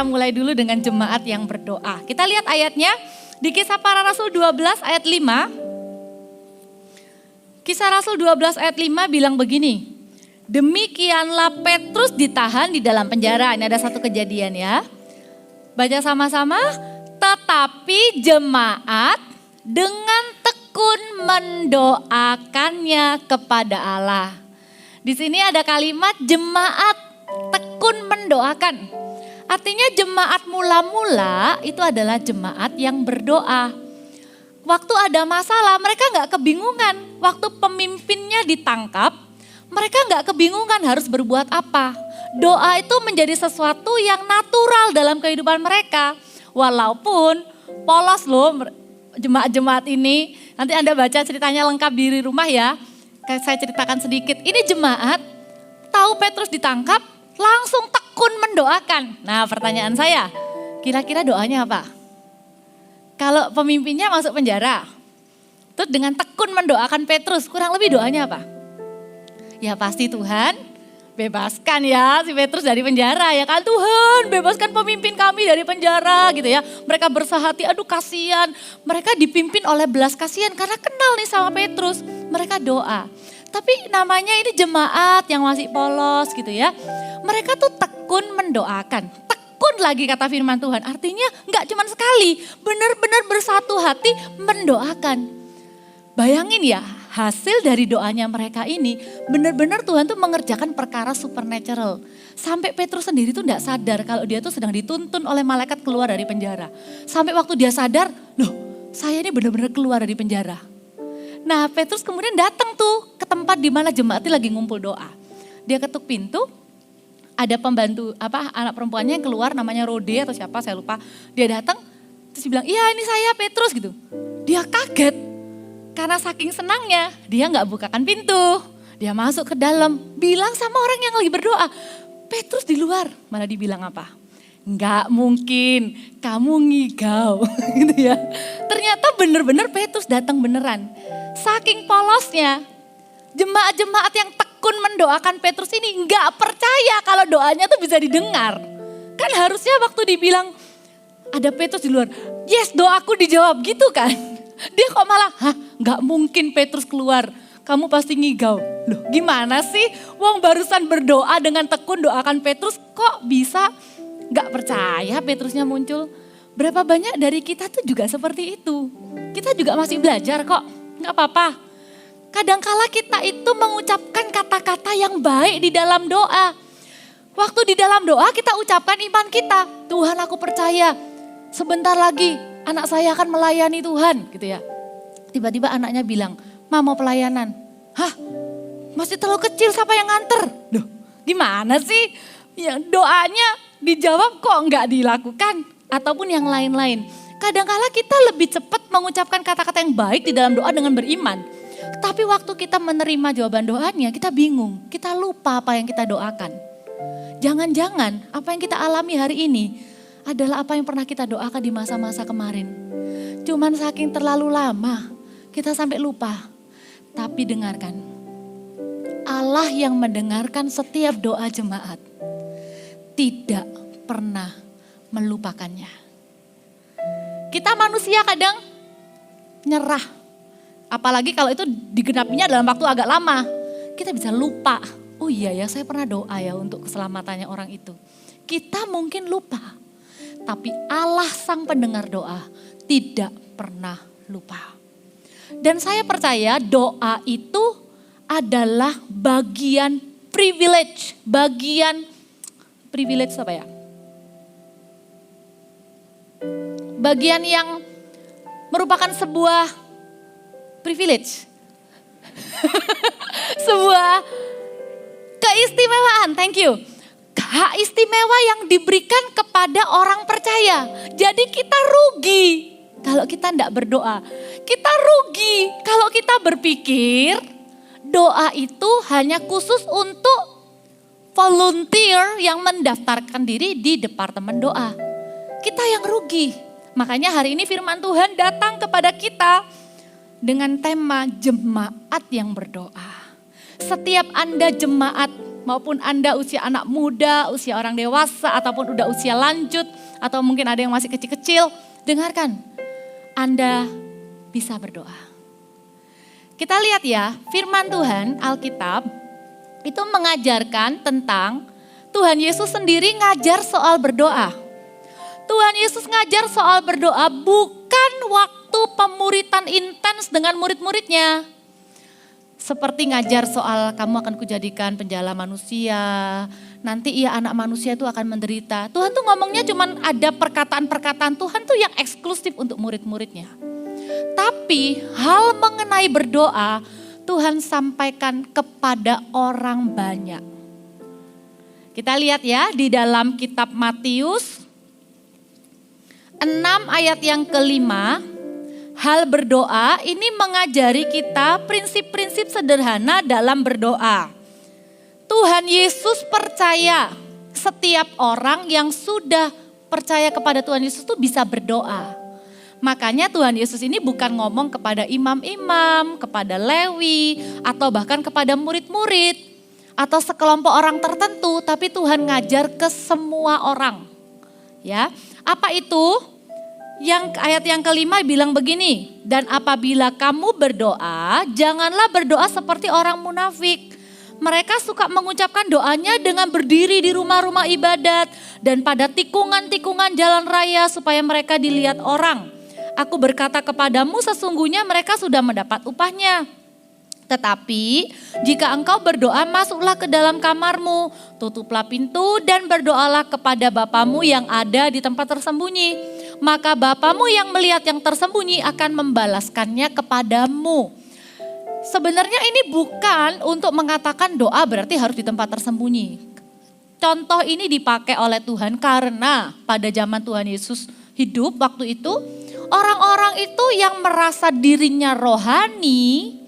kita mulai dulu dengan jemaat yang berdoa. Kita lihat ayatnya di Kisah Para Rasul 12 ayat 5. Kisah Rasul 12 ayat 5 bilang begini. Demikianlah Petrus ditahan di dalam penjara. Ini ada satu kejadian ya. Baca sama-sama. Tetapi jemaat dengan tekun mendoakannya kepada Allah. Di sini ada kalimat jemaat tekun mendoakan. Artinya jemaat mula-mula itu adalah jemaat yang berdoa. Waktu ada masalah mereka gak kebingungan. Waktu pemimpinnya ditangkap, mereka gak kebingungan harus berbuat apa. Doa itu menjadi sesuatu yang natural dalam kehidupan mereka. Walaupun polos loh jemaat-jemaat ini. Nanti Anda baca ceritanya lengkap di rumah ya. Kayak saya ceritakan sedikit. Ini jemaat tahu Petrus ditangkap langsung tekun mendoakan. Nah pertanyaan saya, kira-kira doanya apa? Kalau pemimpinnya masuk penjara, terus dengan tekun mendoakan Petrus, kurang lebih doanya apa? Ya pasti Tuhan bebaskan ya si Petrus dari penjara ya kan. Tuhan bebaskan pemimpin kami dari penjara gitu ya. Mereka bersahati, aduh kasihan. Mereka dipimpin oleh belas kasihan karena kenal nih sama Petrus. Mereka doa. Tapi namanya ini jemaat yang masih polos gitu ya. Mereka tuh tekun mendoakan. Tekun lagi kata firman Tuhan. Artinya gak cuma sekali, benar-benar bersatu hati mendoakan. Bayangin ya, hasil dari doanya mereka ini benar-benar Tuhan tuh mengerjakan perkara supernatural. Sampai Petrus sendiri tuh gak sadar kalau dia tuh sedang dituntun oleh malaikat keluar dari penjara. Sampai waktu dia sadar, loh saya ini benar-benar keluar dari penjara. Nah Petrus kemudian datang tuh ke tempat di mana jemaat lagi ngumpul doa. Dia ketuk pintu, ada pembantu anak perempuannya yang keluar namanya Rode atau siapa saya lupa. Dia datang terus dia bilang, iya ini saya Petrus gitu. Dia kaget. Karena saking senangnya, dia gak bukakan pintu. Dia masuk ke dalam, bilang sama orang yang lagi berdoa. Petrus di luar, malah dibilang apa? Gak mungkin, kamu ngigau. Gitu ya. Ternyata bener-bener Petrus datang beneran. Saking polosnya, jemaat-jemaat yang tekun mendoakan Petrus ini gak percaya kalau doanya tuh bisa didengar. Kan harusnya waktu dibilang, ada Petrus di luar, yes doaku dijawab gitu kan. Dia kok malah, gak mungkin Petrus keluar, kamu pasti ngigau. Loh gimana sih, wong barusan berdoa dengan tekun doakan Petrus, kok bisa gak percaya Petrusnya muncul. Berapa banyak dari kita tuh juga seperti itu. Kita juga masih belajar kok, gak apa-apa. Kadangkala kita itu mengucapkan kata-kata yang baik di dalam doa. Waktu di dalam doa kita ucapkan iman kita, Tuhan aku percaya sebentar lagi anak saya akan melayani Tuhan gitu ya. Tiba-tiba anaknya bilang, Ma mau pelayanan. Hah masih terlalu kecil siapa yang nganter? Loh gimana sih? Ya, doanya dijawab kok nggak dilakukan. Ataupun yang lain-lain. Kadangkala kita lebih cepat mengucapkan kata-kata yang baik di dalam doa dengan beriman. Tapi waktu kita menerima jawaban doanya kita bingung. Kita lupa apa yang kita doakan. Jangan-jangan apa yang kita alami hari ini adalah apa yang pernah kita doakan di masa-masa kemarin. Cuman saking terlalu lama kita sampai lupa. Tapi dengarkan, Allah yang mendengarkan setiap doa jemaat tidak pernah melupakannya. Kita manusia kadang nyerah. Apalagi kalau itu digenapinya dalam waktu agak lama. Kita bisa lupa. Oh iya ya saya pernah doa ya untuk keselamatannya orang itu. Kita mungkin lupa. Tapi Allah sang pendengar doa tidak pernah lupa. Dan saya percaya doa itu adalah bagian privilege. Bagian privilege apa ya? Bagian yang merupakan sebuah privilege. Sebuah keistimewaan, thank you. Hak istimewa yang diberikan kepada orang percaya. Jadi kita rugi kalau kita tidak berdoa. Kita rugi kalau kita berpikir doa itu hanya khusus untuk volunteer yang mendaftarkan diri di departemen doa. Kita yang rugi. Makanya hari ini firman Tuhan datang kepada kita dengan tema jemaat yang berdoa. Setiap Anda jemaat maupun Anda usia anak muda, usia orang dewasa, ataupun udah usia lanjut, atau mungkin ada yang masih kecil-kecil, dengarkan, Anda bisa berdoa. Kita lihat ya, firman Tuhan, Alkitab, itu mengajarkan tentang Tuhan Yesus sendiri ngajar soal berdoa. Tuhan Yesus ngajar soal berdoa bukan waktu pemuritan intens dengan murid-muridnya. Seperti ngajar soal kamu akan kujadikan penjala manusia, nanti ia anak manusia itu akan menderita. Tuhan tuh ngomongnya cuman ada perkataan-perkataan Tuhan tuh yang eksklusif untuk murid-muridnya. Tapi hal mengenai berdoa Tuhan sampaikan kepada orang banyak. Kita lihat ya di dalam kitab Matius 6 ayat yang kelima. Hal berdoa ini mengajari kita prinsip-prinsip sederhana dalam berdoa. Tuhan Yesus percaya setiap orang yang sudah percaya kepada Tuhan Yesus itu bisa berdoa. Makanya Tuhan Yesus ini bukan ngomong kepada imam-imam, kepada Lewi, atau bahkan kepada murid-murid, atau sekelompok orang tertentu, tapi Tuhan ngajar ke semua orang. Ya, apa itu? Yang ayat yang kelima bilang begini, dan apabila kamu berdoa, janganlah berdoa seperti orang munafik. Mereka suka mengucapkan doanya dengan berdiri di rumah-rumah ibadat dan pada tikungan-tikungan jalan raya supaya mereka dilihat orang. Aku berkata kepadamu sesungguhnya mereka sudah mendapat upahnya. Tetapi jika engkau berdoa masuklah ke dalam kamarmu, tutuplah pintu dan berdoalah kepada Bapamu yang ada di tempat tersembunyi. Maka Bapamu yang melihat yang tersembunyi akan membalaskannya kepadamu. Sebenarnya ini bukan untuk mengatakan doa berarti harus di tempat tersembunyi. Contoh ini dipakai oleh Tuhan karena pada zaman Tuhan Yesus hidup waktu itu, orang-orang itu yang merasa dirinya rohani,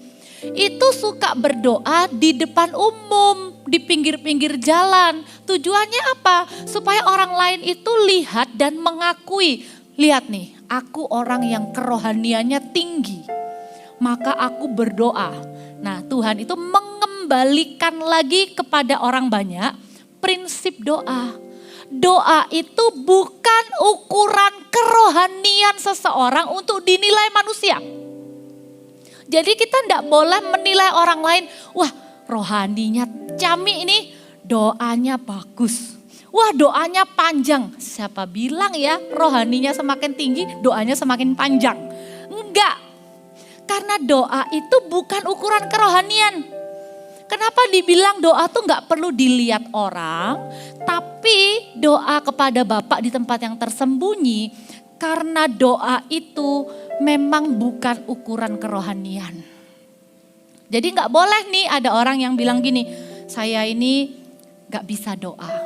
itu suka berdoa di depan umum, di pinggir-pinggir jalan. Tujuannya apa? Supaya orang lain itu lihat dan mengakui. Lihat nih, aku orang yang kerohaniannya tinggi. Maka aku berdoa. Nah, Tuhan itu mengembalikan lagi kepada orang banyak prinsip doa. Doa itu bukan ukuran kerohanian seseorang untuk dinilai manusia. Jadi kita tidak boleh menilai orang lain, wah rohaninya Cami ini doanya bagus. Wah doanya panjang, siapa bilang ya rohaninya semakin tinggi doanya semakin panjang. Enggak, karena doa itu bukan ukuran kerohanian. Kenapa dibilang doa tuh enggak perlu dilihat orang, tapi doa kepada Bapa di tempat yang tersembunyi, karena doa itu memang bukan ukuran kerohanian. Jadi enggak boleh nih ada orang yang bilang gini, saya ini enggak bisa doa.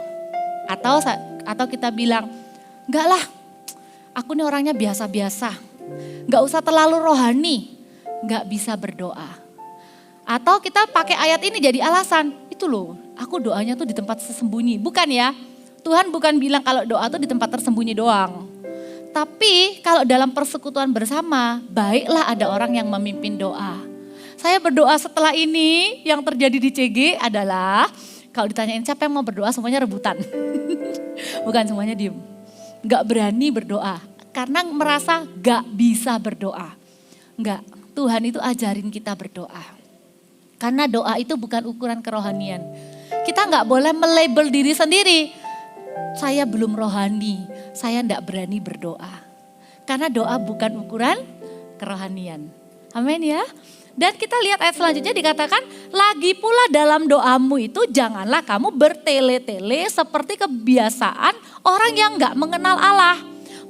Atau kita bilang, enggak lah, aku nih orangnya biasa-biasa. Enggak usah terlalu rohani, enggak bisa berdoa. Atau kita pakai ayat ini jadi alasan, itu loh aku doanya tuh di tempat tersembunyi. Bukan ya, Tuhan bukan bilang kalau doa tuh di tempat tersembunyi doang. Tapi kalau dalam persekutuan bersama, baiklah ada orang yang memimpin doa. Saya berdoa setelah ini yang terjadi di CG adalah, kalau ditanyain siapa yang mau berdoa semuanya rebutan. Bukan semuanya diem. Gak berani berdoa karena merasa gak bisa berdoa. Enggak, Tuhan itu ajarin kita berdoa. Karena doa itu bukan ukuran kerohanian. Kita gak boleh melabel diri sendiri. Saya belum rohani, saya gak berani berdoa. Karena doa bukan ukuran kerohanian. Amin ya. Dan kita lihat ayat selanjutnya dikatakan, lagi pula dalam doamu itu janganlah kamu bertele-tele seperti kebiasaan orang yang gak mengenal Allah.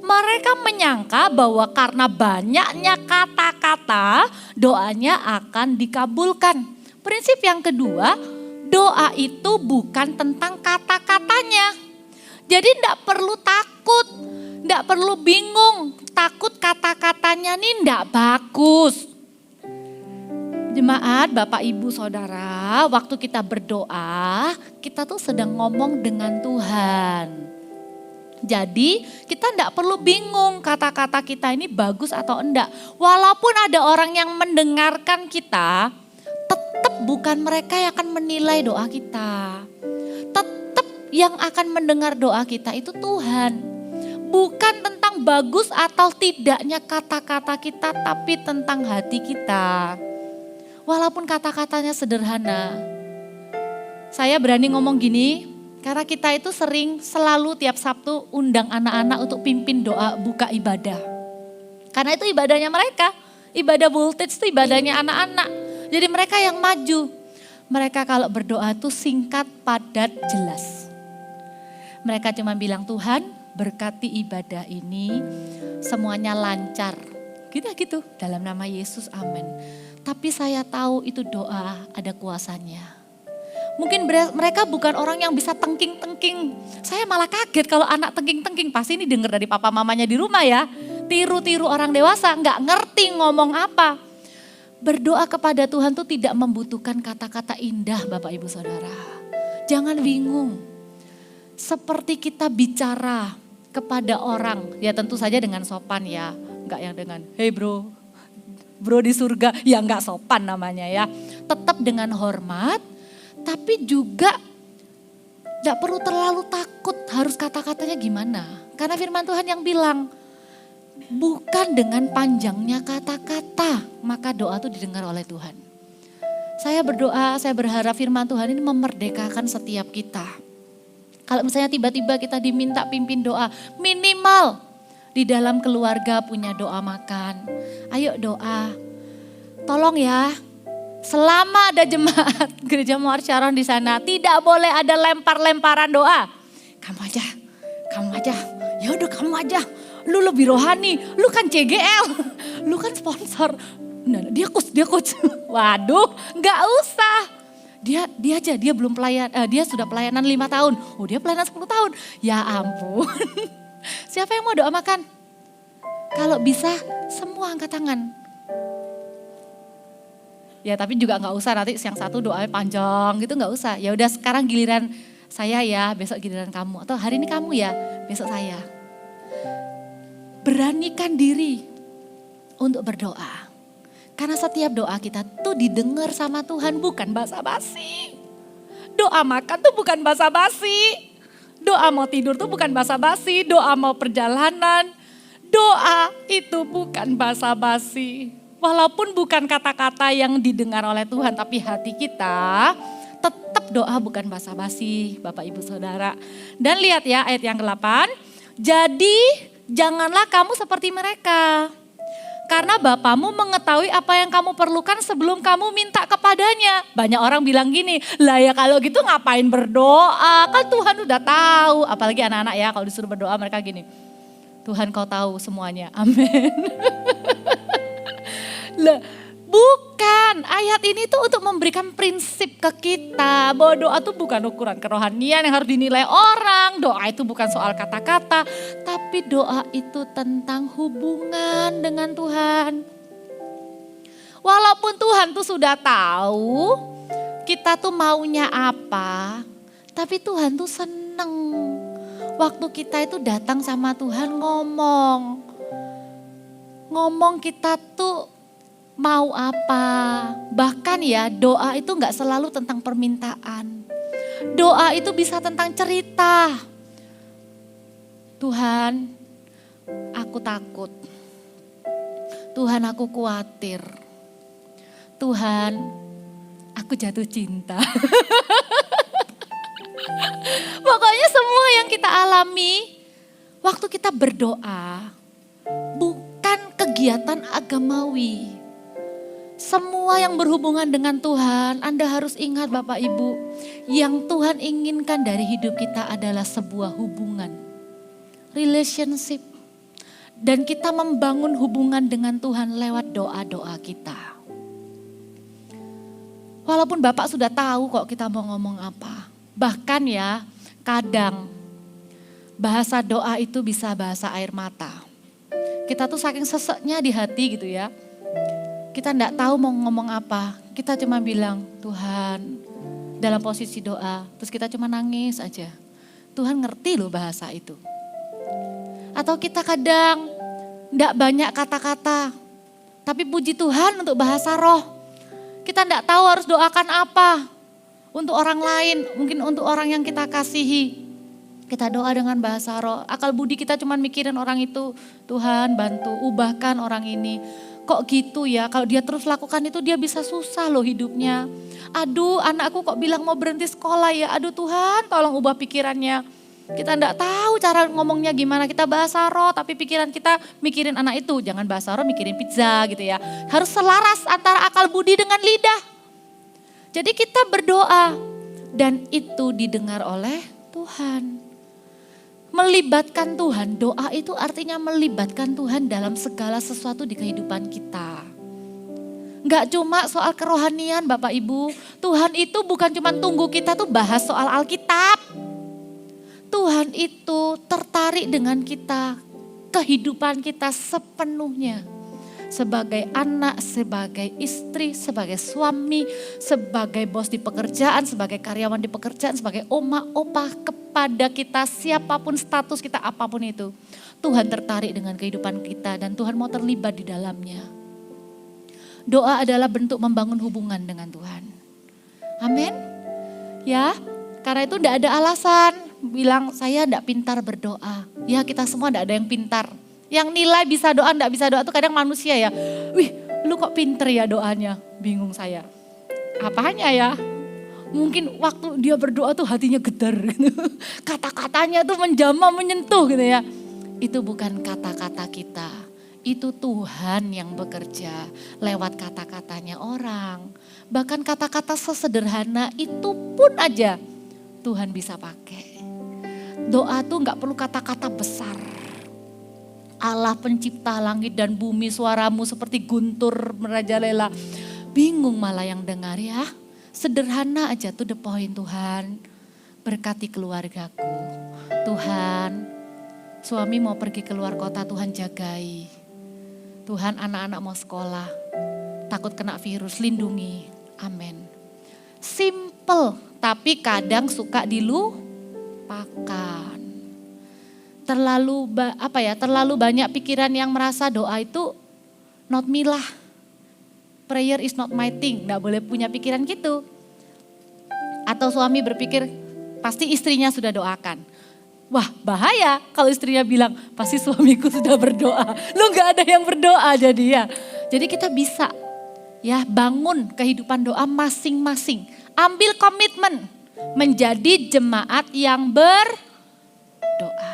Mereka menyangka bahwa karena banyaknya kata-kata doanya akan dikabulkan. Prinsip yang kedua, doa itu bukan tentang kata-katanya. Jadi gak perlu takut, gak perlu bingung, takut kata-katanya nih gak bagus. Jemaat, Bapak, Ibu, Saudara, waktu kita berdoa, kita tuh sedang ngomong dengan Tuhan. Jadi kita enggak perlu bingung kata-kata kita ini bagus atau enggak. Walaupun ada orang yang mendengarkan kita, tetap bukan mereka yang akan menilai doa kita. yang akan mendengar doa kita itu Tuhan. Bukan tentang bagus atau tidaknya kata-kata kita, tapi tentang hati kita. Walaupun kata-katanya sederhana. Saya berani ngomong gini, karena kita itu selalu tiap Sabtu undang anak-anak untuk pimpin doa buka ibadah. Karena itu ibadahnya mereka, ibadah voltage itu ibadahnya anak-anak. Jadi mereka yang maju. Mereka kalau berdoa itu singkat, padat, jelas. Mereka cuma bilang, Tuhan berkati ibadah ini, semuanya lancar. Gitu, dalam nama Yesus, amin. Tapi saya tahu itu doa ada kuasanya. Mungkin mereka bukan orang yang bisa tengking-tengking. Saya malah kaget kalau anak tengking-tengking. Pasti ini dengar dari papa mamanya di rumah ya. Tiru-tiru orang dewasa, gak ngerti ngomong apa. Berdoa kepada Tuhan tuh tidak membutuhkan kata-kata indah Bapak Ibu Saudara. Jangan bingung. Seperti kita bicara kepada orang, ya tentu saja dengan sopan ya. Enggak yang dengan, hey bro di surga, ya enggak sopan namanya ya. Tetap dengan hormat, tapi juga enggak perlu terlalu takut harus kata-katanya gimana. Karena firman Tuhan yang bilang, bukan dengan panjangnya kata-kata, maka doa itu didengar oleh Tuhan. Saya berdoa, saya berharap firman Tuhan ini memerdekakan setiap kita. Kalau misalnya tiba-tiba kita diminta pimpin doa, minimal di dalam keluarga punya doa makan. Ayo doa, tolong ya, selama ada jemaat Gereja Muar Sharon di sana, tidak boleh ada lempar-lemparan doa. Kamu aja, ya udah kamu aja. Lu lebih rohani, lu kan CGL, lu kan sponsor. Nah, dia coach. Waduh, gak usah. Dia aja, dia belum dia sudah pelayanan 5 tahun. Oh dia pelayanan 10 tahun. Ya ampun. Siapa yang mau doa makan? Kalau bisa semua angkat tangan. Ya tapi juga gak usah nanti yang satu doanya panjang gitu, gak usah. Ya udah sekarang giliran saya ya, besok giliran kamu. Atau hari ini kamu ya, besok saya. Beranikan diri untuk berdoa. Karena setiap doa kita tuh didengar sama Tuhan, bukan basa-basi. Doa makan tuh bukan basa-basi. Doa mau tidur tuh bukan basa-basi. Doa mau perjalanan. Doa itu bukan basa-basi. Walaupun bukan kata-kata yang didengar oleh Tuhan, tapi hati kita tetap doa bukan basa-basi, Bapak Ibu Saudara. Dan lihat ya ayat yang ke-8. Jadi janganlah kamu seperti mereka. Karena Bapamu mengetahui apa yang kamu perlukan sebelum kamu minta kepadanya. Banyak orang bilang gini, lah ya kalau gitu ngapain berdoa, kan Tuhan udah tahu. Apalagi anak-anak ya kalau disuruh berdoa mereka gini, Tuhan kau tahu semuanya, amin. Lah bukan, ayat ini tuh untuk memberikan prinsip ke kita. Bahwa doa tuh bukan ukuran kerohanian yang harus dinilai orang. Doa itu bukan soal kata-kata. Tapi doa itu tentang hubungan dengan Tuhan. Walaupun Tuhan tuh sudah tahu kita tuh maunya apa. Tapi Tuhan tuh seneng. Waktu kita itu datang sama Tuhan ngomong. Ngomong kita tuh mau apa. Bahkan ya doa itu gak selalu tentang permintaan. Doa itu bisa tentang cerita. Tuhan, aku takut. Tuhan, aku khawatir. Tuhan, aku jatuh cinta. Pokoknya semua yang kita alami waktu kita berdoa bukan kegiatan agamawi. Semua yang berhubungan dengan Tuhan, Anda harus ingat Bapak Ibu, yang Tuhan inginkan dari hidup kita adalah sebuah hubungan, relationship. Dan kita membangun hubungan dengan Tuhan lewat doa-doa kita. Walaupun Bapak sudah tahu kok kita mau ngomong apa. Bahkan ya, kadang bahasa doa itu bisa bahasa air mata. Kita tuh saking seseknya di hati gitu ya. Kita enggak tahu mau ngomong apa. Kita cuma bilang, Tuhan, dalam posisi doa. Terus kita cuma nangis aja. Tuhan ngerti loh bahasa itu. Atau kita kadang enggak banyak kata-kata. Tapi puji Tuhan untuk bahasa roh. Kita enggak tahu harus doakan apa. untuk orang lain, mungkin untuk orang yang kita kasihi. Kita doa dengan bahasa roh, akal budi kita cuma mikirin orang itu. Tuhan bantu, ubahkan orang ini. Kok gitu ya, kalau dia terus lakukan itu dia bisa susah loh hidupnya. Aduh anakku kok bilang mau berhenti sekolah ya, aduh Tuhan tolong ubah pikirannya. Kita enggak tahu cara ngomongnya gimana, kita bahasa roh tapi pikiran kita mikirin anak itu. Jangan bahasa roh mikirin pizza gitu ya. Harus selaras antara akal budi dengan lidah. Jadi kita berdoa dan itu didengar oleh Tuhan. Melibatkan Tuhan, doa itu artinya melibatkan Tuhan dalam segala sesuatu di kehidupan kita. Enggak cuma soal kerohanian Bapak Ibu, Tuhan itu bukan cuma tunggu kita tuh bahas soal Alkitab. Tuhan itu tertarik dengan kita, kehidupan kita sepenuhnya. Sebagai anak, sebagai istri, sebagai suami, sebagai bos di pekerjaan, sebagai karyawan di pekerjaan, sebagai oma, opa, kepada kita siapapun status kita apapun itu. Tuhan tertarik dengan kehidupan kita dan Tuhan mau terlibat di dalamnya. Doa adalah bentuk membangun hubungan dengan Tuhan. Amin. Ya, karena itu tidak ada alasan bilang saya tidak pintar berdoa. Ya kita semua tidak ada yang pintar. Yang nilai bisa doa, enggak bisa doa itu kadang manusia ya. Wih, lu kok pinter ya doanya? Bingung saya. Apanya ya? Mungkin waktu dia berdoa tuh hatinya gedar gitu. Kata-katanya tuh menjamah, menyentuh gitu ya. Itu bukan kata-kata kita. Itu Tuhan yang bekerja lewat kata-katanya orang. Bahkan kata-kata sesederhana itu pun aja Tuhan bisa pakai. Doa tuh enggak perlu kata-kata besar. Allah pencipta langit dan bumi, suaramu seperti guntur merajalela. Bingung malah yang dengar ya. Sederhana aja tuh the point Tuhan. Berkati keluargaku. Tuhan, suami mau pergi keluar kota, Tuhan jagai. Tuhan anak-anak mau sekolah, takut kena virus, lindungi. Amin. Simple, tapi kadang suka dilupakan. Terlalu banyak pikiran yang merasa doa itu not me lah. Prayer is not my thing, enggak boleh punya pikiran gitu. Atau suami berpikir pasti istrinya sudah doakan. Wah bahaya kalau istrinya bilang pasti suamiku sudah berdoa. Lu enggak ada yang berdoa jadi ya. Jadi kita bisa ya bangun kehidupan doa masing-masing. Ambil komitmen menjadi jemaat yang berdoa.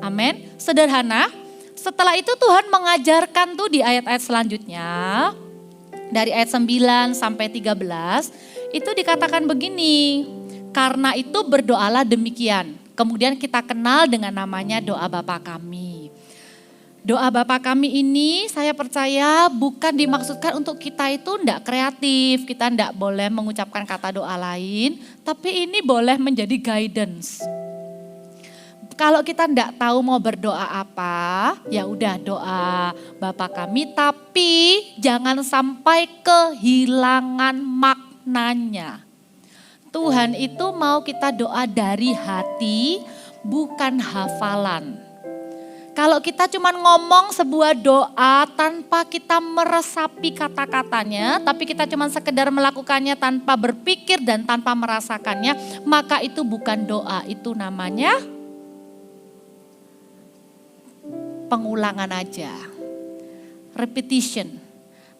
Amin. Sederhana. Setelah itu Tuhan mengajarkan tuh di ayat-ayat selanjutnya. Dari ayat 9 sampai 13. Itu dikatakan begini. Karena itu berdoalah demikian. Kemudian kita kenal dengan namanya doa Bapa kami. Doa Bapa kami ini saya percaya bukan dimaksudkan untuk kita itu enggak kreatif. Kita enggak boleh mengucapkan kata doa lain. Tapi ini boleh menjadi guidance. Kalau kita enggak tahu mau berdoa apa, ya udah doa Bapa kami, tapi jangan sampai kehilangan maknanya. Tuhan itu mau kita doa dari hati, bukan hafalan. Kalau kita cuma ngomong sebuah doa tanpa kita meresapi kata-katanya, tapi kita cuma sekedar melakukannya tanpa berpikir dan tanpa merasakannya, maka itu bukan doa, itu namanya pengulangan aja, repetition,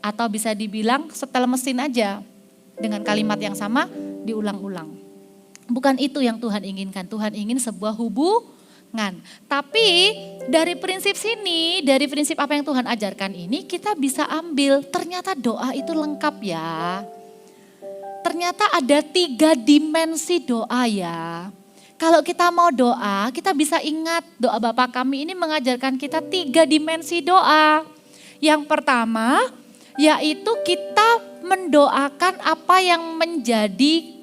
atau bisa dibilang setel mesin aja dengan kalimat yang sama diulang-ulang. Bukan itu yang Tuhan inginkan, Tuhan ingin sebuah hubungan. Tapi dari prinsip sini, dari prinsip apa yang Tuhan ajarkan ini kita bisa ambil ternyata doa itu lengkap ya. Ternyata ada 3 dimensi doa ya. Kalau kita mau doa, kita bisa ingat doa Bapa kami ini mengajarkan kita 3 dimensi doa. Yang pertama, yaitu kita mendoakan apa yang menjadi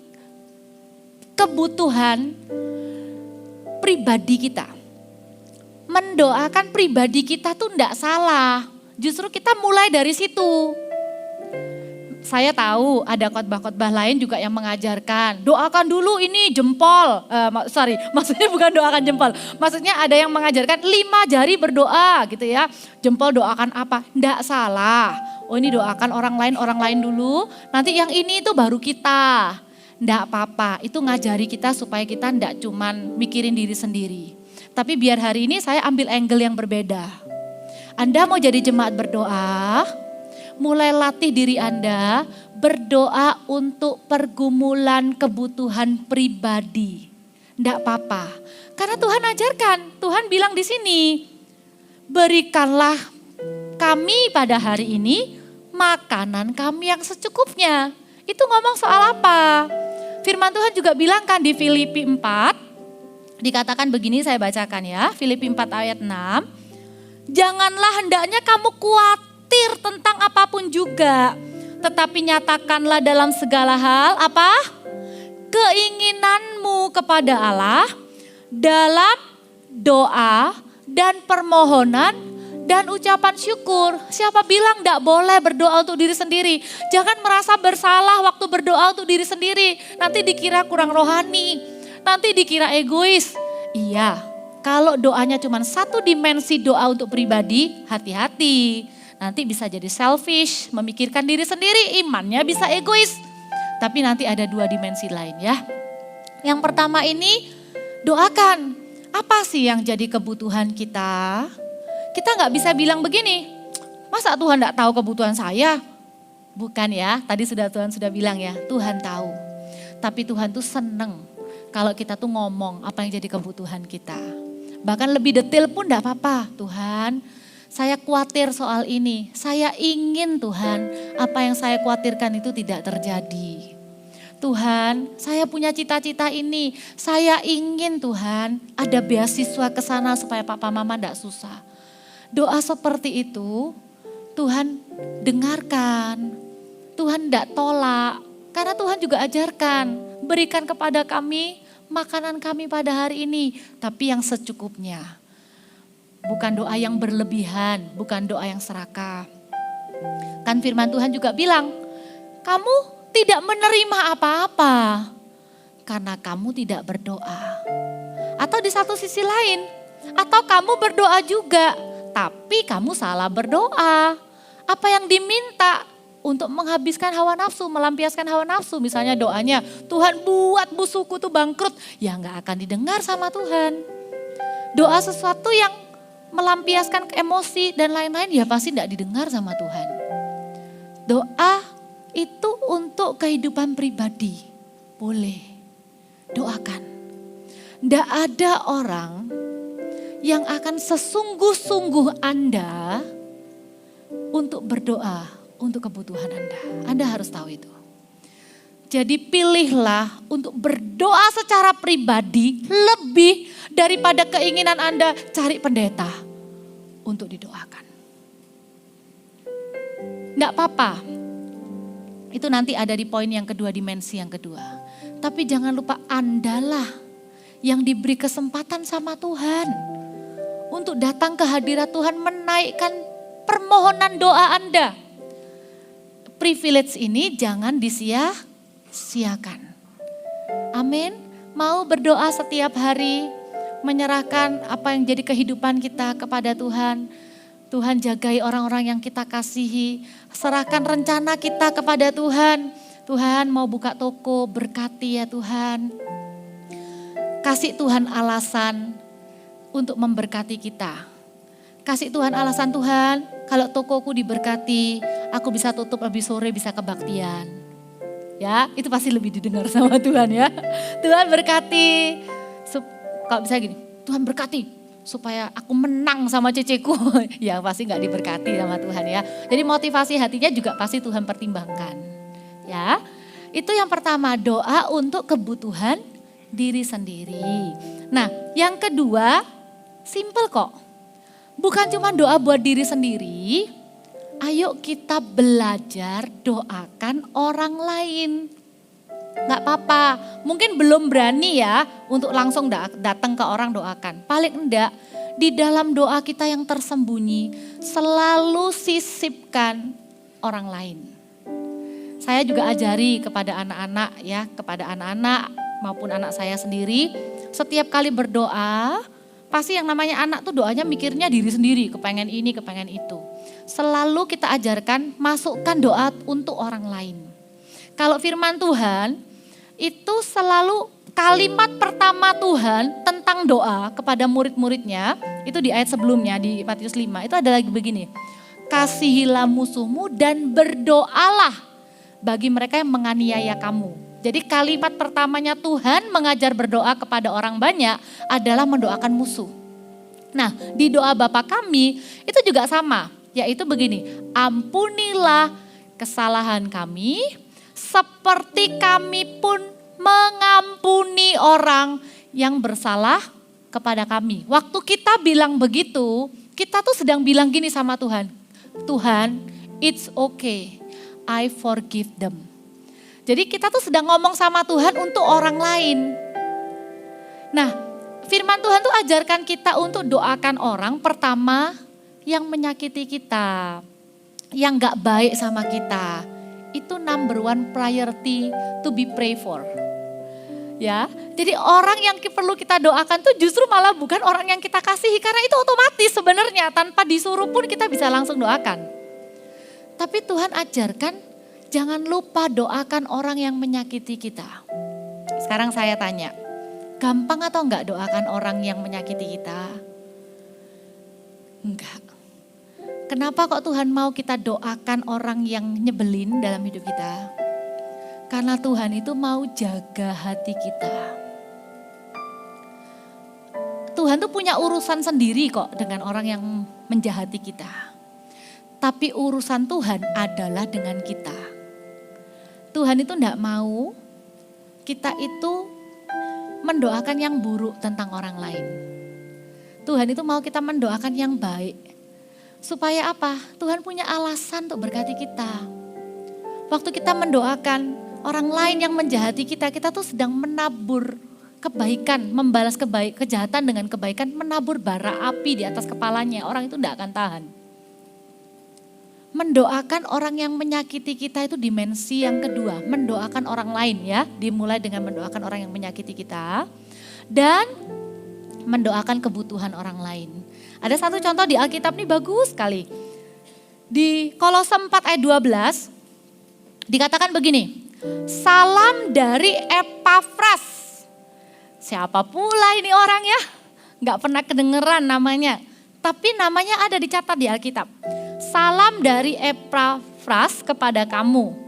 kebutuhan pribadi kita. Mendoakan pribadi kita tuh enggak salah. Justru kita mulai dari situ. Saya tahu ada khotbah-khotbah lain juga yang mengajarkan doakan dulu ini jempol, maksudnya bukan doakan jempol, maksudnya ada yang mengajarkan 5 jari berdoa gitu ya, jempol doakan apa, enggak salah, oh ini doakan orang lain dulu, nanti yang ini itu baru kita. Nggak apa-apa, itu ngajari kita supaya kita nggak cuman mikirin diri sendiri. Tapi biar hari ini saya ambil angle yang berbeda. Anda mau jadi jemaat berdoa, mulai latih diri Anda berdoa untuk pergumulan kebutuhan pribadi. Nggak apa-apa, karena Tuhan ajarkan, Tuhan bilang di sini, berikanlah kami pada hari ini makanan kami yang secukupnya. Itu ngomong soal apa? Firman Tuhan juga bilang kan di Filipi 4, dikatakan begini, saya bacakan ya, Filipi 4 ayat 6. Janganlah hendaknya kamu khawatir tentang apapun juga, tetapi nyatakanlah dalam segala hal apa? Keinginanmu kepada Allah dalam doa dan permohonan dan ucapan syukur. Siapa bilang tidak boleh berdoa untuk diri sendiri? Jangan merasa bersalah waktu berdoa untuk diri sendiri. Nanti dikira kurang rohani, nanti dikira egois. Iya, kalau doanya cuma satu dimensi doa untuk pribadi, hati-hati. Nanti bisa jadi selfish, memikirkan diri sendiri, imannya bisa egois. Tapi nanti ada dua dimensi lain ya. Yang pertama ini, doakan. Apa sih yang jadi kebutuhan kita? Kita nggak bisa bilang begini, masa Tuhan nggak tahu kebutuhan saya? Bukan ya, tadi Tuhan sudah bilang ya, Tuhan tahu. Tapi Tuhan tuh seneng kalau kita tuh ngomong apa yang jadi kebutuhan kita. Bahkan lebih detail pun nggak apa-apa. Tuhan, saya khawatir soal ini. Saya ingin Tuhan, apa yang saya khawatirkan itu tidak terjadi. Tuhan, saya punya cita-cita ini. Saya ingin Tuhan ada beasiswa ke sana supaya papa mama nggak susah. Doa seperti itu Tuhan dengarkan, Tuhan tidak tolak. Karena Tuhan juga ajarkan, berikan kepada kami makanan kami pada hari ini, tapi yang secukupnya. Bukan doa yang berlebihan, bukan doa yang serakah. Kan firman Tuhan juga bilang, kamu tidak menerima apa-apa karena kamu tidak berdoa. Atau di satu sisi lain, atau kamu berdoa juga, tapi kamu salah berdoa. Apa yang diminta untuk menghabiskan hawa nafsu, melampiaskan hawa nafsu. Misalnya doanya, Tuhan buat musuhku tuh bangkrut. Ya nggak akan didengar sama Tuhan. Doa sesuatu yang melampiaskan emosi dan lain-lain ya pasti nggak didengar sama Tuhan. Doa itu untuk kehidupan pribadi. Boleh, doakan. Nggak ada orang yang akan sesungguh-sungguh Anda untuk berdoa untuk kebutuhan Anda. Anda harus tahu itu. Jadi pilihlah untuk berdoa secara pribadi lebih daripada keinginan Anda cari pendeta untuk didoakan. Enggak apa-apa. Itu nanti ada di poin yang kedua, dimensi yang kedua. Tapi jangan lupa Andalah yang diberi kesempatan sama Tuhan untuk datang ke hadirat Tuhan, menaikkan permohonan doa Anda. Privilege ini jangan disia-siakan. Amin. Mau berdoa setiap hari, menyerahkan apa yang jadi kehidupan kita kepada Tuhan. Tuhan jagai orang-orang yang kita kasihi. Serahkan rencana kita kepada Tuhan. Tuhan mau buka toko, berkati ya Tuhan. Kasih Tuhan alasan untuk memberkati kita. Kasih Tuhan alasan, Tuhan kalau tokoku diberkati, aku bisa tutup lebih sore, bisa kebaktian. Ya, itu pasti lebih didengar sama Tuhan ya. Tuhan berkati, kalau bisa gini, Tuhan berkati supaya aku menang sama ceceku. Ya pasti gak diberkati sama Tuhan ya. Jadi motivasi hatinya juga pasti Tuhan pertimbangkan. Ya, itu yang pertama, doa untuk kebutuhan diri sendiri. Nah, yang kedua, simple kok. Bukan cuma doa buat diri sendiri, ayo kita belajar doakan orang lain. Gak apa-apa, mungkin belum berani ya untuk langsung datang ke orang doakan. Paling enggak, di dalam doa kita yang tersembunyi, selalu sisipkan orang lain. Saya juga ajari kepada anak-anak ya, kepada anak-anak maupun anak saya sendiri, setiap kali berdoa, pasti yang namanya anak tuh doanya mikirnya diri sendiri, kepengen ini, kepengen itu. Selalu kita ajarkan masukkan doa untuk orang lain. Kalau firman Tuhan, itu selalu kalimat pertama Tuhan tentang doa kepada murid-muridnya, itu di ayat sebelumnya di Matius 5, itu ada lagi begini. Kasihilah musuhmu dan berdoalah bagi mereka yang menganiaya kamu. Jadi kalimat pertamanya Tuhan mengajar berdoa kepada orang banyak adalah mendoakan musuh. Nah, di doa Bapa kami itu juga sama, yaitu begini, ampunilah kesalahan kami seperti kami pun mengampuni orang yang bersalah kepada kami. Waktu kita bilang begitu, kita tuh sedang bilang gini sama Tuhan, Tuhan, it's okay, I forgive them. Jadi kita tuh sedang ngomong sama Tuhan untuk orang lain. Nah, firman Tuhan tuh ajarkan kita untuk doakan orang pertama yang menyakiti kita, yang gak baik sama kita. Itu number one priority to be pray for. Ya, jadi orang yang perlu kita doakan tuh justru malah bukan orang yang kita kasihi, karena itu otomatis sebenarnya tanpa disuruh pun kita bisa langsung doakan. Tapi Tuhan ajarkan jangan lupa doakan orang yang menyakiti kita. Sekarang saya tanya, gampang atau enggak doakan orang yang menyakiti kita? Enggak. Kenapa kok Tuhan mau kita doakan orang yang nyebelin dalam hidup kita? Karena Tuhan itu mau jaga hati kita. Tuhan tuh punya urusan sendiri kok dengan orang yang menjahati kita. Tapi urusan Tuhan adalah dengan kita. Tuhan itu enggak mau kita itu mendoakan yang buruk tentang orang lain. Tuhan itu mau kita mendoakan yang baik. Supaya apa? Tuhan punya alasan untuk berkati kita. Waktu kita mendoakan orang lain yang menjahati kita, kita tuh sedang menabur kebaikan, membalas kejahatan dengan kebaikan, menabur bara api di atas kepalanya. Orang itu tidak akan tahan. Mendoakan orang yang menyakiti kita itu dimensi yang kedua. Mendoakan orang lain ya, dimulai dengan mendoakan orang yang menyakiti kita. Dan mendoakan kebutuhan orang lain. Ada satu contoh di Alkitab ini bagus sekali. Di Kolose 4 ayat 12 dikatakan begini. Salam dari Epafras. Siapa pula ini orang ya? Gak pernah kedengeran namanya. Tapi namanya ada dicatat di Alkitab. Salam dari Epafras kepada kamu.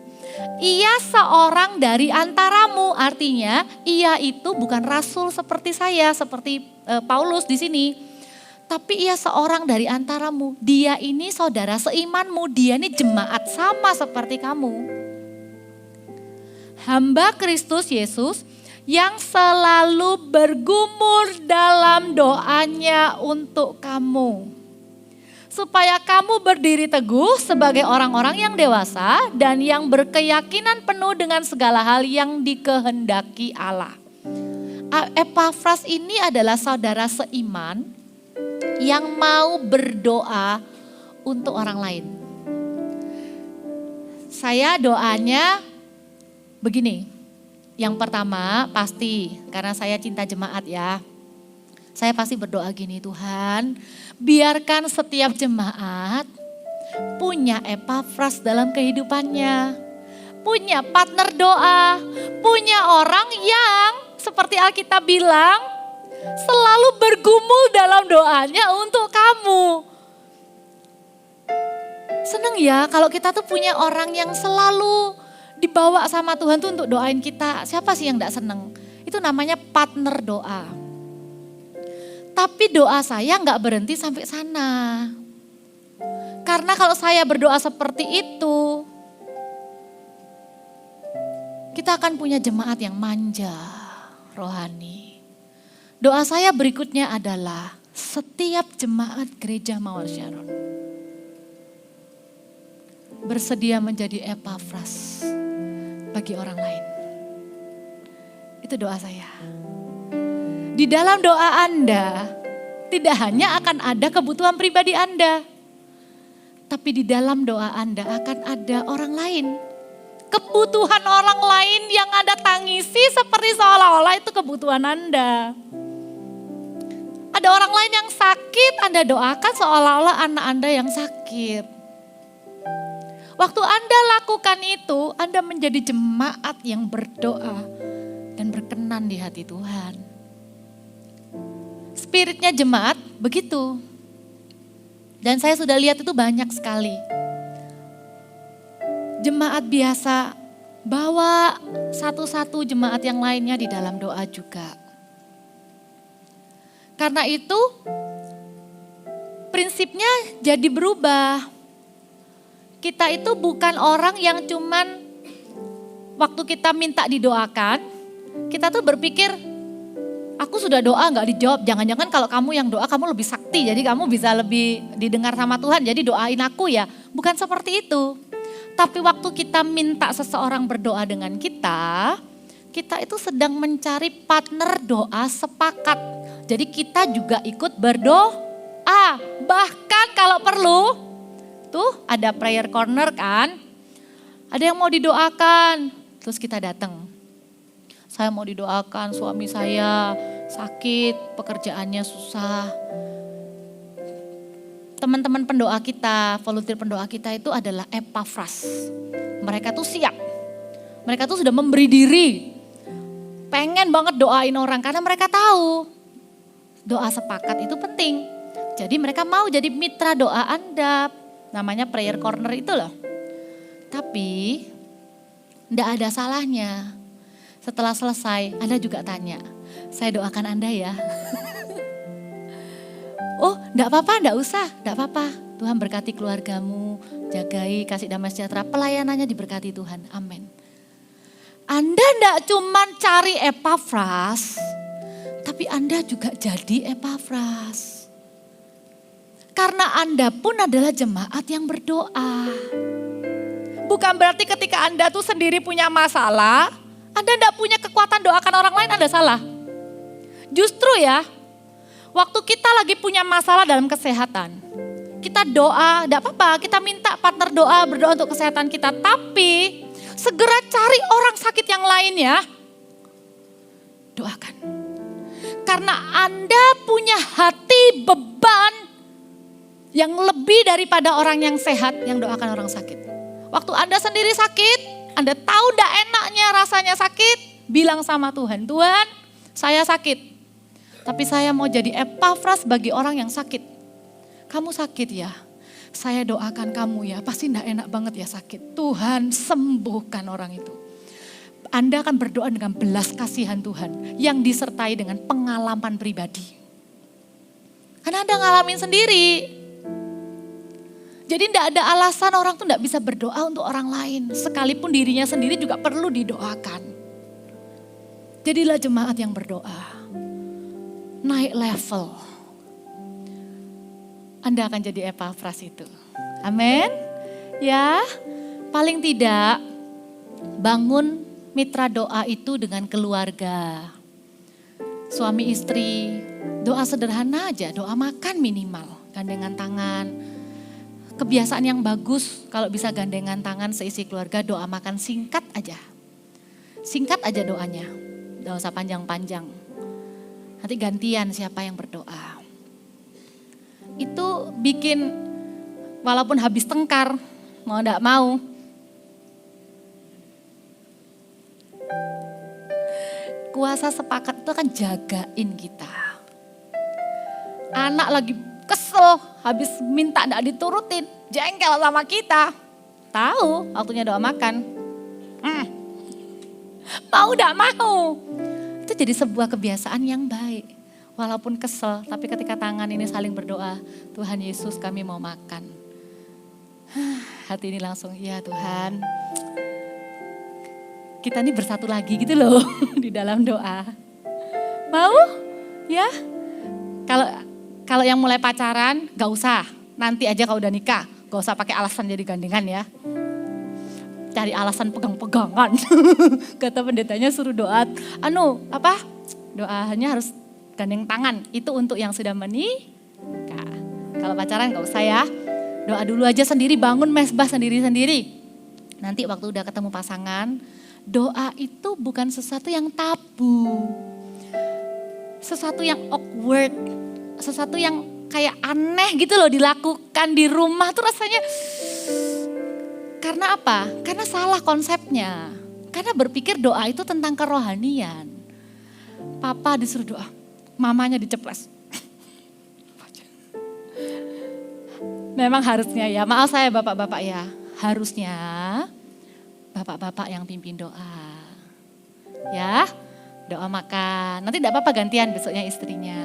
Ia seorang dari antaramu, artinya ia itu bukan rasul seperti saya, seperti Paulus di sini. Tapi ia seorang dari antaramu, dia ini saudara seimanmu, dia ini jemaat sama seperti kamu. Hamba Kristus Yesus yang selalu bergumul dalam doanya untuk kamu. Supaya kamu berdiri teguh sebagai orang-orang yang dewasa dan yang berkeyakinan penuh dengan segala hal yang dikehendaki Allah. Epafras ini adalah saudara seiman yang mau berdoa untuk orang lain. Saya doanya begini, yang pertama pasti karena saya cinta jemaat ya. Saya pasti berdoa gini, Tuhan biarkan setiap jemaat punya Epafras dalam kehidupannya. Punya partner doa, punya orang yang seperti Alkitab bilang selalu bergumul dalam doanya untuk kamu. Seneng ya kalau kita tuh punya orang yang selalu dibawa sama Tuhan tuh untuk doain kita. Siapa sih yang gak seneng? Itu namanya partner doa. Tapi doa saya gak berhenti sampai sana. Karena kalau saya berdoa seperti itu, kita akan punya jemaat yang manja, rohani. Doa saya berikutnya adalah setiap jemaat gereja Mawar Syaron bersedia menjadi Epafras bagi orang lain. Itu doa saya. Di dalam doa Anda tidak hanya akan ada kebutuhan pribadi Anda, tapi di dalam doa Anda akan ada orang lain. Kebutuhan orang lain yang Anda tangisi seperti seolah-olah itu kebutuhan Anda. Ada orang lain yang sakit, Anda doakan seolah-olah anak Anda yang sakit. Waktu Anda lakukan itu, Anda menjadi jemaat yang berdoa dan berkenan di hati Tuhan. Spiritnya jemaat begitu. Dan saya sudah lihat itu banyak sekali. Jemaat biasa bawa satu-satu jemaat yang lainnya di dalam doa juga. Karena itu prinsipnya jadi berubah. Kita itu bukan orang yang cuman waktu kita minta didoakan, kita tuh berpikir, aku sudah doa gak dijawab, jangan-jangan kalau kamu yang doa kamu lebih sakti, jadi kamu bisa lebih didengar sama Tuhan, jadi doain aku ya. Bukan seperti itu. Tapi waktu kita minta seseorang berdoa dengan kita itu sedang mencari partner doa sepakat. Jadi kita juga ikut berdoa, bahkan kalau perlu, tuh ada prayer corner kan, ada yang mau didoakan, terus kita datang. Saya mau didoakan, suami saya sakit, pekerjaannya susah. Teman-teman pendoa kita, volunteer pendoa kita itu adalah Epafras. Mereka tuh siap, mereka tuh sudah memberi diri, pengen banget doain orang karena mereka tahu doa sepakat itu penting. Jadi mereka mau jadi mitra doa Anda, namanya prayer corner itu loh. Tapi enggak ada salahnya. Setelah selesai, Anda juga tanya, saya doakan Anda ya. Oh, enggak apa-apa, enggak usah, enggak apa-apa. Tuhan berkati keluargamu, jagai, kasih damai sejahtera, pelayanannya diberkati Tuhan, amin. Anda enggak cuma cari Epafras, tapi Anda juga jadi Epafras. Karena Anda pun adalah jemaat yang berdoa. Bukan berarti ketika Anda tuh sendiri punya masalah, Anda enggak punya kekuatan doakan orang lain, Anda salah. Justru ya, waktu kita lagi punya masalah dalam kesehatan, kita doa, enggak apa-apa, kita minta partner doa, berdoa untuk kesehatan kita. Tapi segera cari orang sakit yang lain ya, doakan. Karena Anda punya hati beban yang lebih daripada orang yang sehat yang doakan orang sakit. Waktu Anda sendiri sakit, Anda tahu enggak enaknya rasanya sakit, bilang sama Tuhan, Tuhan saya sakit. Tapi saya mau jadi Epafras bagi orang yang sakit. Kamu sakit ya, saya doakan kamu ya, pasti enggak enak banget ya sakit. Tuhan sembuhkan orang itu. Anda akan berdoa dengan belas kasihan Tuhan yang disertai dengan pengalaman pribadi. Karena Anda ngalamin sendiri. Jadi enggak ada alasan orang tuh enggak bisa berdoa untuk orang lain. Sekalipun dirinya sendiri juga perlu didoakan. Jadilah jemaat yang berdoa. Naik level. Anda akan jadi Epafras itu. Amin. Ya, paling tidak bangun mitra doa itu dengan keluarga. Suami istri, doa sederhana aja, doa makan minimal, gandengan tangan. Kebiasaan yang bagus kalau bisa gandengan tangan seisi keluarga, doa makan singkat aja. Singkat aja doanya, gak usah panjang-panjang. Nanti gantian siapa yang berdoa. Itu bikin walaupun habis tengkar, mau gak mau. Kuasa sepakat itu akan jagain kita. Anak lagi kesel, habis minta gak diturutin, jengkel sama kita. Tahu waktunya doa makan. Mau gak mau. Itu jadi sebuah kebiasaan yang baik. Walaupun kesel, tapi ketika tangan ini saling berdoa, Tuhan Yesus kami mau makan. Hati ini langsung, ya Tuhan. Kita ini bersatu lagi gitu loh di dalam doa. Mau? Ya? Kalau yang mulai pacaran, gak usah. Nanti aja kalau udah nikah, gak usah pakai alasan jadi gandengan ya. Cari alasan pegang-pegangan. Kata pendetanya suruh doa. Doanya harus gandeng tangan. Itu untuk yang sudah menikah. Kalau pacaran gak usah ya. Doa dulu aja sendiri, bangun mesbah sendiri-sendiri. Nanti waktu udah ketemu pasangan, doa itu bukan sesuatu yang tabu. Sesuatu yang awkward. Sesuatu yang kayak aneh gitu loh dilakukan di rumah tuh rasanya. Karena apa? Karena salah konsepnya. Karena berpikir doa itu tentang kerohanian. Papa disuruh doa, mamanya diceples. Memang harusnya ya, maaf saya bapak-bapak ya, harusnya bapak-bapak yang pimpin doa. Ya, doa makan, nanti enggak apa-apa gantian besoknya istrinya.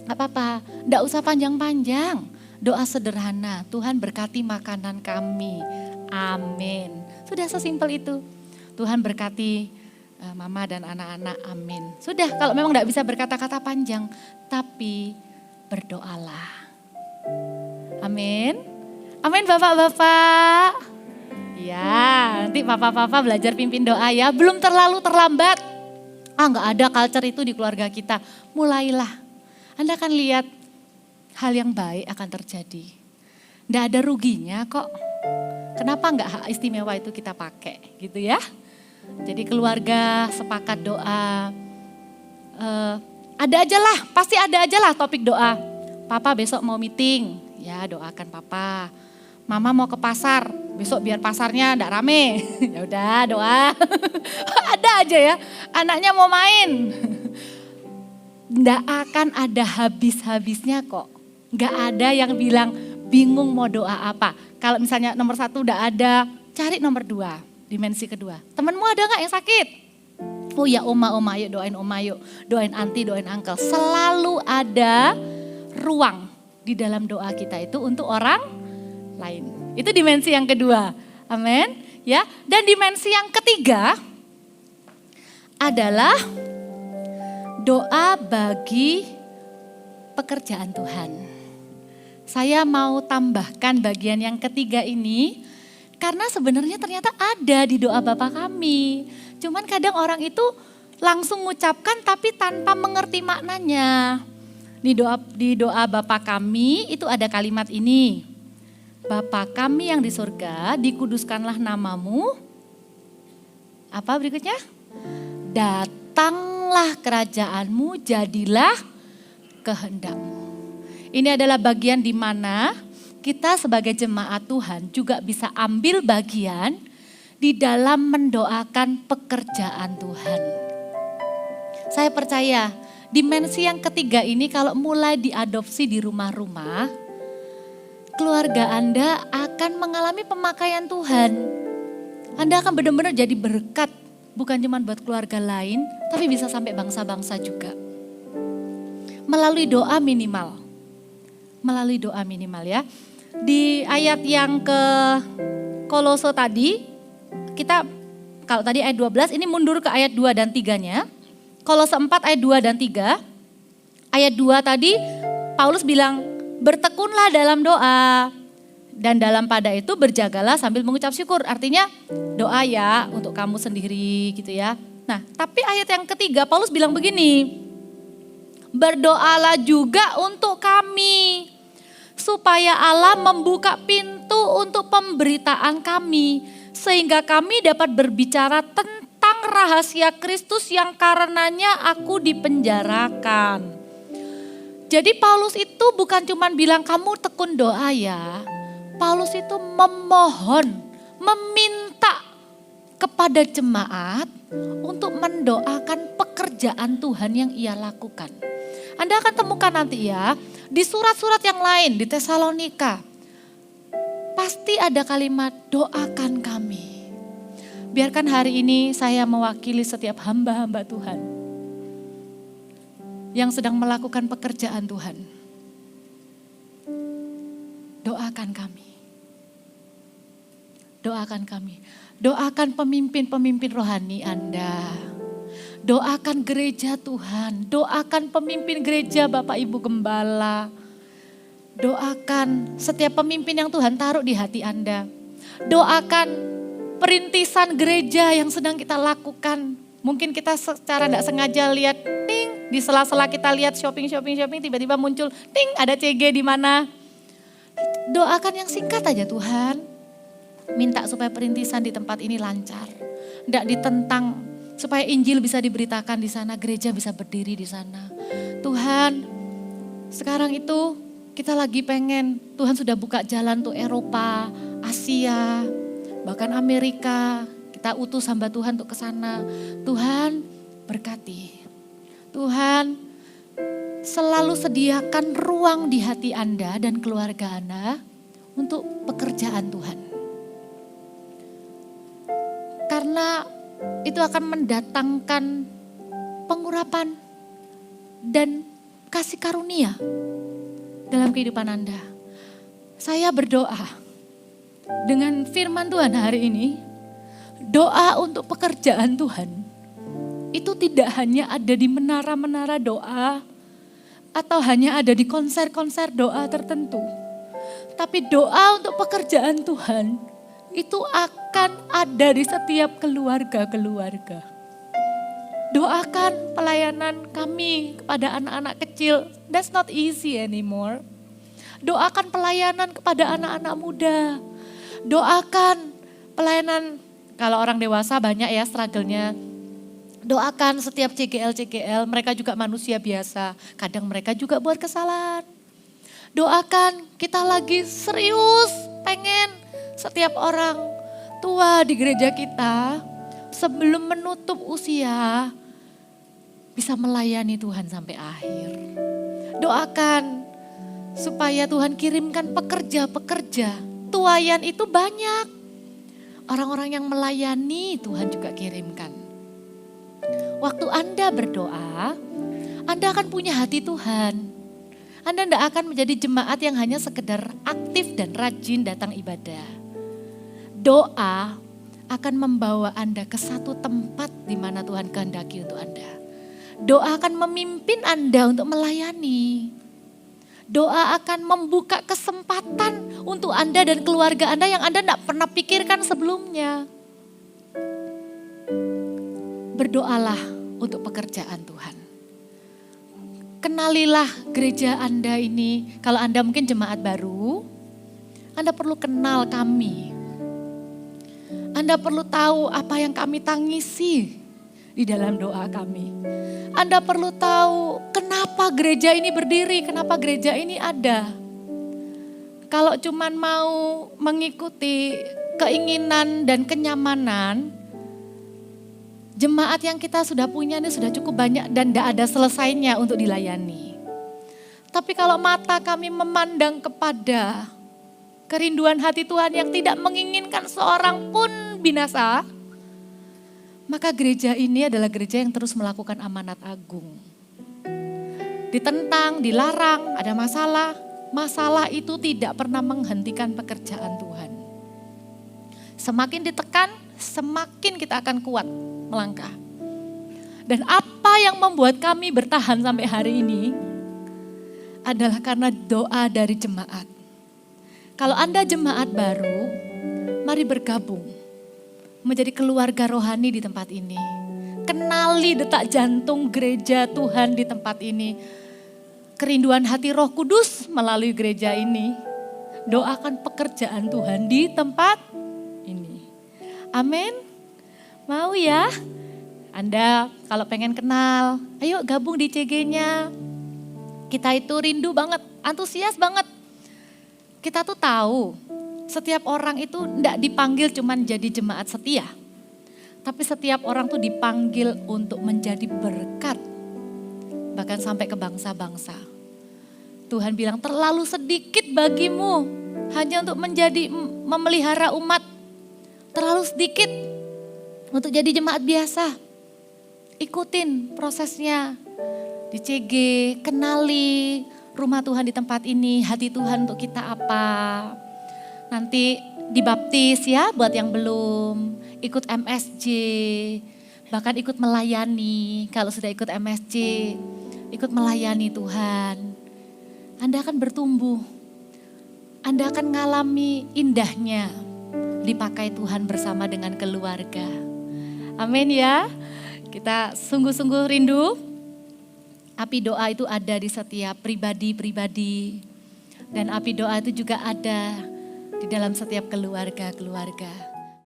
Enggak apa-apa, enggak usah panjang-panjang, doa sederhana, Tuhan berkati makanan kami, amin. Sudah sesimpel itu, Tuhan berkati mama dan anak-anak, amin. Sudah, kalau memang enggak bisa berkata-kata panjang, tapi berdoalah. Amin. Amin bapak-bapak. Ya, nanti papa-papa belajar pimpin doa ya. Belum terlalu terlambat. Enggak ada culture itu di keluarga kita. Mulailah. Anda akan lihat hal yang baik akan terjadi. Enggak ada ruginya kok. Kenapa enggak hak istimewa itu kita pakai gitu ya. Jadi keluarga sepakat doa. Ada aja lah, pasti ada aja lah topik doa. Papa besok mau meeting, ya doakan papa. Mama mau ke pasar, besok biar pasarnya enggak rame. Ya udah doa. Ada aja ya, anaknya mau main. Enggak akan ada habis-habisnya kok. Enggak ada yang bilang bingung mau doa apa. Kalau misalnya nomor 1 udah ada, cari nomor 2, dimensi kedua. Temenmu ada enggak yang sakit? Oh ya oma yuk doain oma yuk. Doain anti, doain uncle. Selalu ada ruang di dalam doa kita itu untuk orang lain. Itu dimensi yang kedua. Amin. Ya, dan dimensi yang ketiga adalah doa bagi pekerjaan Tuhan. Saya mau tambahkan bagian yang ketiga ini karena sebenarnya ternyata ada di doa Bapa kami. Cuman kadang orang itu langsung mengucapkan tapi tanpa mengerti maknanya. Di doa Bapa kami itu ada kalimat ini. Bapa kami yang di surga, dikuduskanlah namamu. Apa berikutnya? Datanglah kerajaanmu, jadilah kehendakmu. Ini adalah bagian di mana kita sebagai jemaat Tuhan juga bisa ambil bagian di dalam mendoakan pekerjaan Tuhan. Saya percaya dimensi yang ketiga ini kalau mulai diadopsi di rumah-rumah, keluarga Anda akan mengalami pemakaian Tuhan. Anda akan benar-benar jadi berkat, bukan cuma buat keluarga lain, tapi bisa sampai bangsa-bangsa juga. Melalui doa minimal. Melalui doa minimal ya. Di ayat yang ke Kolose tadi, kita kalau tadi ayat 12 ini mundur ke ayat 2 dan 3-nya. Kolose 4 ayat 2 dan 3. Ayat 2 tadi Paulus bilang bertekunlah dalam doa. Dan dalam pada itu berjagalah sambil mengucap syukur. Artinya doa ya untuk kamu sendiri gitu ya. Nah tapi ayat yang ketiga Paulus bilang begini. Berdoalah juga untuk kami. Supaya Allah membuka pintu untuk pemberitaan kami. Sehingga kami dapat berbicara tentang rahasia Kristus yang karenanya aku dipenjarakan. Jadi Paulus itu bukan cuma bilang kamu tekun doa ya. Paulus itu memohon, meminta kepada jemaat untuk mendoakan pekerjaan Tuhan yang ia lakukan. Anda akan temukan nanti ya, di surat-surat yang lain, di Tesalonika, pasti ada kalimat doakan kami. Biarkan hari ini saya mewakili setiap hamba-hamba Tuhan yang sedang melakukan pekerjaan Tuhan. Doakan kami. Doakan kami. Doakan pemimpin-pemimpin rohani Anda. Doakan gereja Tuhan. Doakan pemimpin gereja Bapak Ibu Gembala. Doakan setiap pemimpin yang Tuhan taruh di hati Anda. Doakan perintisan gereja yang sedang kita lakukan. Mungkin kita secara tidak sengaja lihat, ting, di sela-sela kita lihat shopping, tiba-tiba muncul, ting, ada CG di mana. Doakan yang singkat aja Tuhan. Minta supaya perintisan di tempat ini lancar. Tidak ditentang, supaya Injil bisa diberitakan di sana, gereja bisa berdiri di sana. Tuhan, sekarang itu kita lagi pengen, Tuhan sudah buka jalan untuk Eropa, Asia, bahkan Amerika. Kita utus hamba Tuhan untuk ke sana. Tuhan berkati. Tuhan, selalu sediakan ruang di hati Anda dan keluarga Anda untuk pekerjaan Tuhan. Karena itu akan mendatangkan pengurapan dan kasih karunia dalam kehidupan Anda. Saya berdoa dengan firman Tuhan hari ini, doa untuk pekerjaan Tuhan itu tidak hanya ada di menara-menara doa atau hanya ada di konser-konser doa tertentu. Tapi doa untuk pekerjaan Tuhan itu akan ada di setiap keluarga-keluarga. Doakan pelayanan kami kepada anak-anak kecil. That's not easy anymore. Doakan pelayanan kepada anak-anak muda. Doakan pelayanan, kalau orang dewasa banyak ya struggle-nya. Doakan setiap CGL, mereka juga manusia biasa. Kadang mereka juga buat kesalahan. Doakan, kita lagi serius pengen setiap orang tua di gereja kita sebelum menutup usia bisa melayani Tuhan sampai akhir. Doakan supaya Tuhan kirimkan pekerja-pekerja. Tuayan itu banyak. Orang-orang yang melayani Tuhan juga kirimkan. Waktu Anda berdoa, Anda akan punya hati Tuhan. Anda tidak akan menjadi jemaat yang hanya sekedar aktif dan rajin datang ibadah. Doa akan membawa Anda ke satu tempat di mana Tuhan kehendaki untuk Anda. Doa akan memimpin Anda untuk melayani. Doa akan membuka kesempatan untuk Anda dan keluarga Anda yang Anda tidak pernah pikirkan sebelumnya. Berdoalah untuk pekerjaan Tuhan. Kenalilah gereja Anda ini. Kalau Anda mungkin jemaat baru, Anda perlu kenal kami. Anda perlu tahu apa yang kami tangisi di dalam doa kami. Anda perlu tahu kenapa gereja ini berdiri, kenapa gereja ini ada. Kalau cuman mau mengikuti keinginan dan kenyamanan, jemaat yang kita sudah punya ini sudah cukup banyak dan tidak ada selesainya untuk dilayani. Tapi kalau mata kami memandang kepada kerinduan hati Tuhan yang tidak menginginkan seorang pun binasa, maka gereja ini adalah gereja yang terus melakukan amanat agung. Ditentang, dilarang, ada masalah. Masalah itu tidak pernah menghentikan pekerjaan Tuhan. Semakin ditekan, semakin kita akan kuat melangkah. Dan apa yang membuat kami bertahan sampai hari ini adalah karena doa dari jemaat. Kalau Anda jemaat baru, mari bergabung menjadi keluarga rohani di tempat ini. Kenali detak jantung gereja Tuhan di tempat ini. Kerinduan hati Roh Kudus melalui gereja ini. Doakan pekerjaan Tuhan di tempat ini. Amin. Mau ya? Anda kalau pengen kenal, ayo gabung di CG-nya. Kita itu rindu banget, antusias banget. Kita tuh tahu setiap orang itu tidak dipanggil cuman jadi jemaat setia. Tapi setiap orang tuh dipanggil untuk menjadi berkat. Bahkan sampai ke bangsa-bangsa. Tuhan bilang terlalu sedikit bagimu hanya untuk menjadi memelihara umat. Terlalu sedikit untuk jadi jemaat biasa. Ikutin prosesnya di CG, kenali rumah Tuhan di tempat ini, hati Tuhan untuk kita apa. Nanti dibaptis ya buat yang belum, ikut MSJ, bahkan ikut melayani. Kalau sudah ikut MSJ, ikut melayani Tuhan. Anda akan bertumbuh, Anda akan mengalami indahnya dipakai Tuhan bersama dengan keluarga. Amin ya. Kita sungguh-sungguh rindu. Api doa itu ada di setiap pribadi-pribadi. Dan api doa itu juga ada di dalam setiap keluarga-keluarga.